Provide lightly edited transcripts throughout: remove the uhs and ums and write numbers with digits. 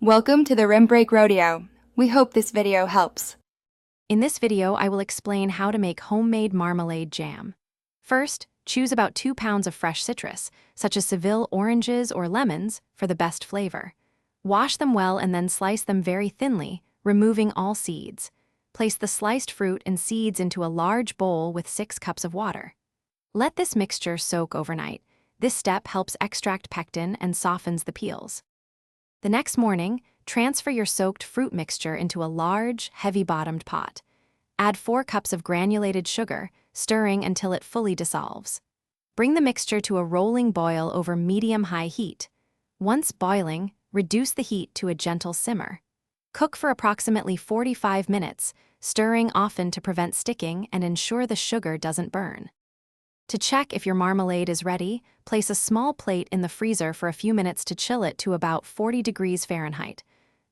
Welcome to the Rim Break Rodeo. We hope this video helps. In this video, I will explain how to make homemade marmalade jam. First, choose about 2 pounds of fresh citrus, such as Seville oranges or lemons, for the best flavor. Wash them well and then slice them very thinly, removing all seeds. Place the sliced fruit and seeds into a large bowl with 6 cups of water. Let this mixture soak overnight. This step helps extract pectin and softens the peels. The next morning, transfer your soaked fruit mixture into a large, heavy-bottomed pot. Add 4 cups of granulated sugar, stirring until it fully dissolves. Bring the mixture to a rolling boil over medium-high heat. Once boiling, reduce the heat to a gentle simmer. Cook for approximately 45 minutes, stirring often to prevent sticking and ensure the sugar doesn't burn. To check if your marmalade is ready, place a small plate in the freezer for a few minutes to chill it to about 40 degrees Fahrenheit.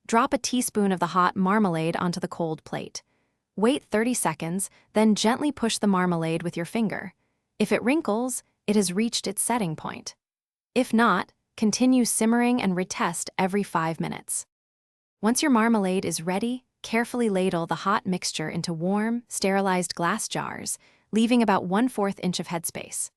Drop a teaspoon of the hot marmalade onto the cold plate. Wait 30 seconds, then gently push the marmalade with your finger. If it wrinkles, it has reached its setting point. If not, continue simmering and retest every 5 minutes. Once your marmalade is ready, carefully ladle the hot mixture into warm, sterilized glass jars, leaving about 1/4 inch of headspace.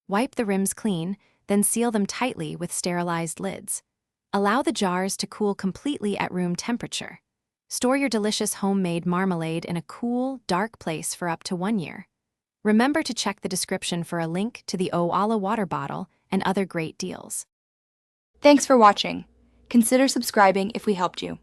Wipe the rims clean, then seal them tightly with sterilized lids. Allow the jars to cool completely at room temperature. Store your delicious homemade marmalade in a cool, dark place for up to 1 year. Remember to check the description for a link to the Oala water bottle and other great deals. Thanks for watching. Consider subscribing if we helped you.